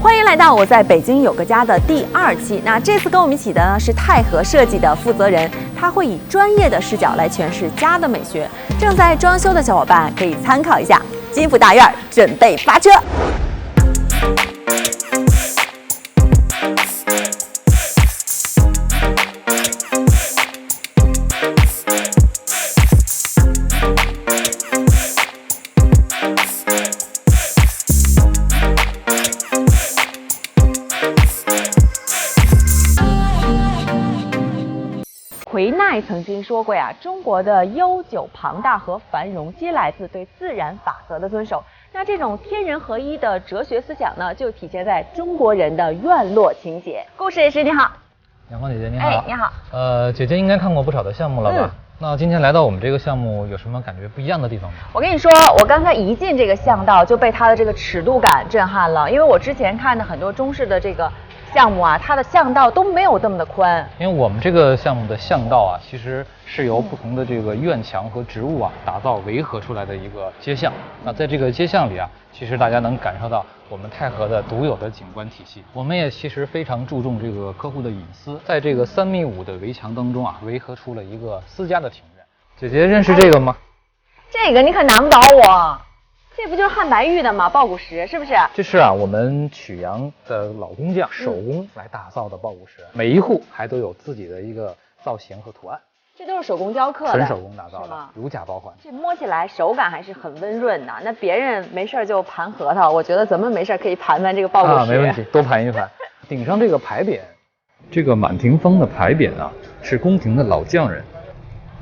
欢迎来到我在北京有个家的第2期。那这次跟我们一起的呢是泰和设计的负责人，他会以专业的视角来诠释家的美学。正在装修的小伙伴可以参考一下。金福大院准备发车。奎奈曾经说过呀，中国的悠久庞大和繁荣皆来自对自然法则的遵守。那这种天人合一的哲学思想呢，就体现在中国人的院落情节。故事也是你好，阳光姐姐你好。哎，你好。姐姐应该看过不少的项目了吧？那今天来到我们这个项目，有什么感觉不一样的地方吗？我跟你说，我刚才一进这个巷道就被它的这个尺度感震撼了，因为我之前看的很多中式的这个项目啊，它的巷道都没有这么的宽。因为我们这个项目的巷道啊，其实是由不同的这个院墙和植物啊打造围合出来的一个街巷。那在这个街巷里啊，其实大家能感受到我们泰和的独有的景观体系。我们也其实非常注重这个客户的隐私，在这个3.5米的围墙当中啊，围合出了一个私家的庭院。姐姐认识这个吗？这个你可难不倒我。这不就是汉白玉的吗？抱骨石是不是？这是啊，我们曲阳的老工匠手工来打造的抱骨石，每一户还都有自己的一个造型和图案。这都是手工雕刻的，纯手工打造的，如假包换。这摸起来手感还是很温润的。那别人没事就盘核桃，我觉得咱们没事可以盘盘这个抱骨石啊，没问题，多盘一盘。顶上这个牌匾，这个满庭芳的牌匾啊，是宫廷的老匠人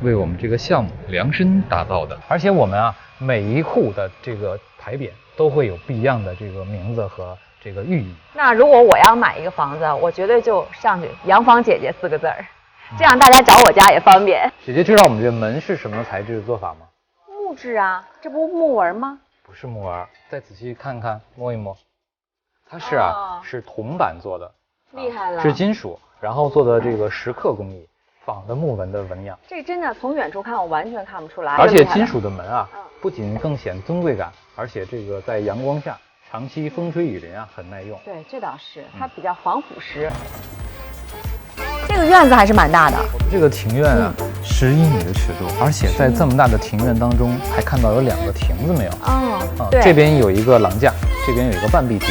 为我们这个项目量身打造的。而且我们啊，每一户的这个牌匾都会有不一样的这个名字和这个寓意。那如果我要买一个房子，我绝对就上去洋房姐姐4个字儿，这样大家找我家也方便。姐姐知道我们这门是什么材质的做法吗？木质啊，这不木纹吗？不是木纹，再仔细看看，摸一摸，它是是铜板做的，厉害了，是金属，然后做的这个蚀刻工艺，仿的木纹的纹样。这真的从远处看我完全看不出来。而且金属的门啊，不仅更显尊贵感，而且这个在阳光下长期风吹雨淋啊，很耐用。对，这倒是，它比较防腐蚀。这个院子还是蛮大的。我们这个庭院啊，11米的尺度，而且在这么大的庭院当中，还看到有2个亭子没有？对，这边有一个廊架，这边有一个半壁亭。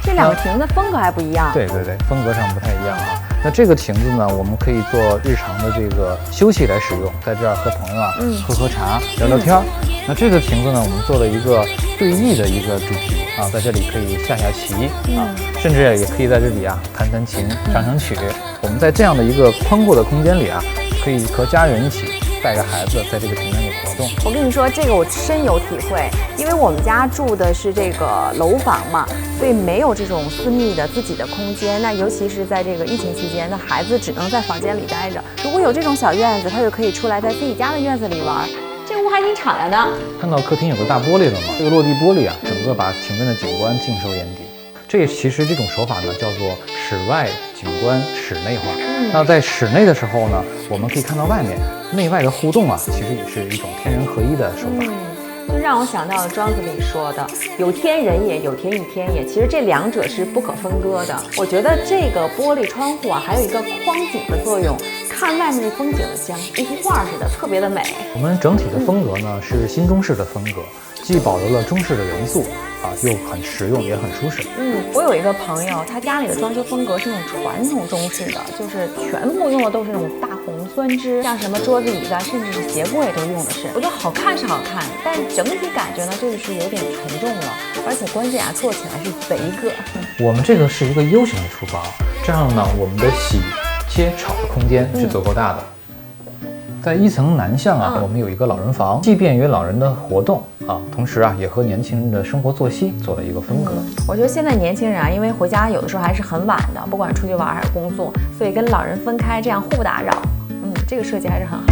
这2个亭子风格还不一样。对，风格上不太一样啊。那这个亭子呢，我们可以做日常的这个休息来使用，在这儿和朋友啊喝茶聊聊天。那这个亭子呢，我们做了一个对弈的一个主题啊，在这里可以下棋啊，甚至也可以在这里啊弹琴、唱曲。我们在这样的一个宽阔的空间里啊，可以和家人一起带着孩子在这个庭院里活动。我跟你说，这个我深有体会，因为我们家住的是这个楼房嘛，所以没有这种私密的自己的空间。那尤其是在这个疫情期间，那孩子只能在房间里待着。如果有这种小院子，他就可以出来在自己家的院子里玩。这屋还挺敞亮的。看到客厅有个大玻璃了吗？这个落地玻璃啊，整个把庭院的景观尽收眼底。这其实这种手法呢，叫做室外景观室内化。那在室内的时候呢，我们可以看到外面内外的互动啊，其实也是一种天人合一的手法。就让我想到了庄子里说的“有天人也，有天亦天也”，其实这2者是不可分割的。我觉得这个玻璃窗户啊，还有一个框景的作用，看外面的风景像一幅画似的，特别的美。我们整体的风格呢是新中式的风格，既保留了中式的元素啊，又很实用也很舒适。我有一个朋友，他家里的装修风格是那种传统中式的，就是全部用的都是那种大红酸枝，像什么桌子椅子啊，甚至是鞋柜都用的是。我觉得好看是好看，但整体感觉呢就是有点沉重了，而且关键啊做起来是贼个。我们这个是一个 U 型的厨房，这样呢我们的洗、切、炒的空间是足够大的。在1层南向啊，我们有一个老人房，既便于老人的活动啊，同时啊也和年轻人的生活作息做了一个分隔。我觉得现在年轻人啊，因为回家有的时候还是很晚的，不管出去玩还是工作，所以跟老人分开，这样互不打扰。这个设计还是很好。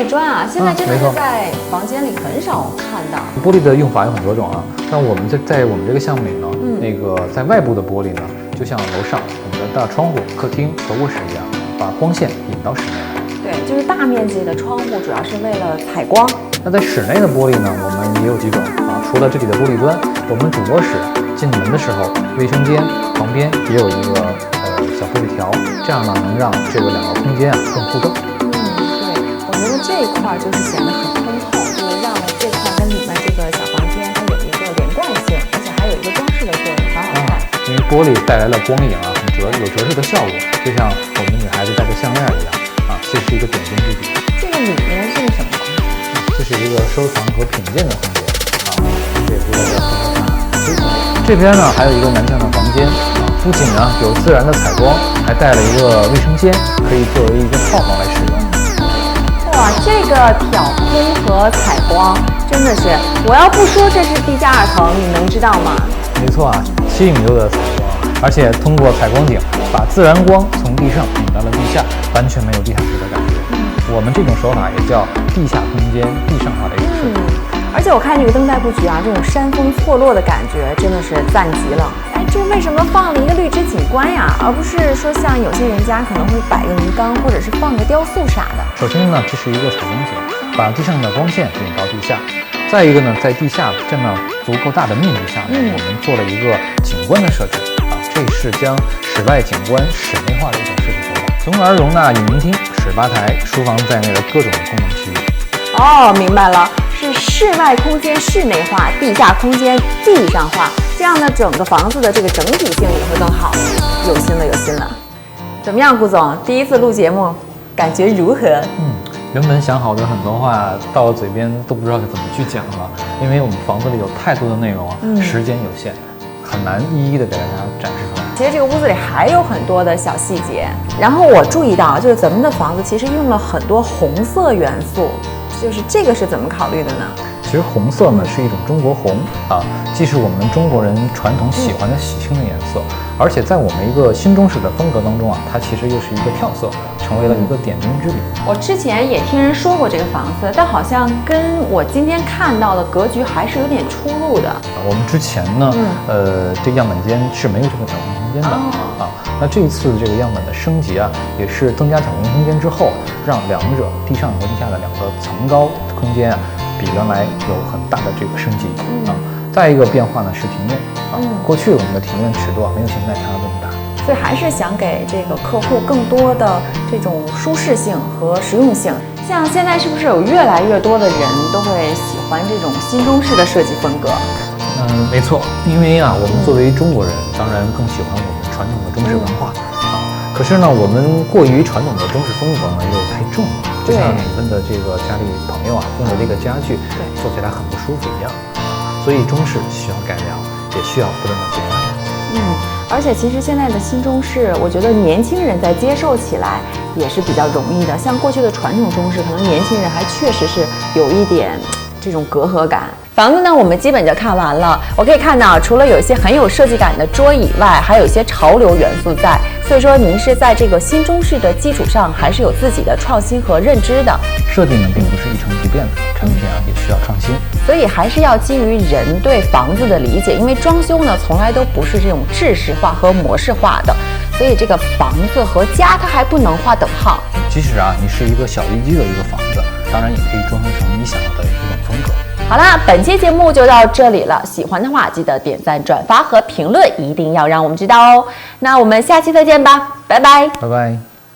璃砖啊，现在真的没错是在房间里很少看到。玻璃的用法有很多种啊，但我们在我们这个项目里呢，那个在外部的玻璃呢，就像楼上我们的大窗户、客厅和卧室一样，把光线引到室内来。对，就是大面积的窗户，主要是为了采光。那在室内的玻璃呢，我们也有几种啊，除了这里的玻璃砖，我们主卧室进门的时候，卫生间旁边也有一个小玻璃条，这样呢能让这个两个空间啊更互动。对，我觉得这一块就是显得很通透，就是让这块跟里面这个小房间它有一个连贯性，而且还有一个装饰的作用，很好看。因为玻璃带来了光影啊，有折射的效果，就像我们女孩子戴的项链一样啊，这是一个点睛之笔。这个里面是什么空间？这是一个收藏和品鉴的空间啊，这也是大家可以看。这边呢还有一个南向的房间啊，不仅呢有自然的采光，还带了一个卫生间，可以作为一个套房来使用。哇，这个挑空和采光真的是，我要不说这是地下2层，你能知道吗？没错啊，7米多的采光，而且通过采光顶把自然光从地上引到了地下，完全没有地下室的感觉。我们这种手法也叫地下空间地上化的一种设计。而且我看这个灯带布局啊，这种山峰错落的感觉真的是赞极了。哎，这为什么放了一个绿植景观呀，而不是说像有些人家可能会摆个鱼缸，或者是放个雕塑啥的？首先呢，这是一个采光井，把地上的光线引到地下。再一个呢，在地下这么足够大的面积下呢，我们做了一个景观的设置啊，这是将室外景观室内化的一种设计手法，从而容纳影音厅、水吧台、书房在内的各种功能区域。哦，明白了，是室外空间室内化，地下空间地上化，这样呢，整个房子的这个整体性也会更好。有心了，有心了。怎么样，顾总？第一次录节目，感觉如何？原本想好的很多话到了嘴边都不知道怎么去讲了，因为我们房子里有太多的内容啊，时间有限，很难一一的给大家展示出来。其实这个屋子里还有很多的小细节，然后我注意到，就是咱们的房子其实用了很多红色元素，就是这个是怎么考虑的呢？其实红色呢是一种中国红啊，既是我们中国人传统喜欢的喜庆的颜色，而且在我们一个新中式的风格当中啊，它其实又是一个跳色，成为了一个点睛之笔。我之前也听人说过这个房子，但好像跟我今天看到的格局还是有点出入的。我们之前呢，这样本间是没有这个挑空空间的啊。那这一次这个样本的升级啊，也是增加挑空空间之后，让两者地上和地下的两个层高空间啊，比原来有很大的这个升级啊。再一个变化呢是庭院啊，过去我们的庭院尺度啊没有现在看到这么大。所以还是想给这个客户更多的这种舒适性和实用性。像现在是不是有越来越多的人都会喜欢这种新中式的设计风格？没错，因为啊，我们作为中国人，当然更喜欢我们传统的中式文化啊。可是呢，我们过于传统的中式风格呢又太重了，就像你们的这个家里朋友啊用的这个家具，做起来很不舒服一样啊。所以中式需要改良，也需要不断的去发展。而且其实现在的新中式，我觉得年轻人在接受起来也是比较容易的。像过去的传统中式，可能年轻人还确实是有一点这种隔阂感。房子呢，我们基本就看完了。我可以看到，除了有一些很有设计感的桌椅外，还有一些潮流元素在。所以说，您是在这个新中式的基础上，还是有自己的创新和认知的。设计呢，并不是一成不变的，产品啊也需要创新。所以还是要基于人对房子的理解，因为装修呢，从来都不是这种制式化和模式化的。所以这个房子和家，它还不能划等号。即使啊，你是一个小一居的一个房子，当然也可以装修成你想要的一种风格。好啦，本期节目就到这里了。喜欢的话，记得点赞、转发和评论，一定要让我们知道哦。那我们下期再见吧，拜拜，拜拜。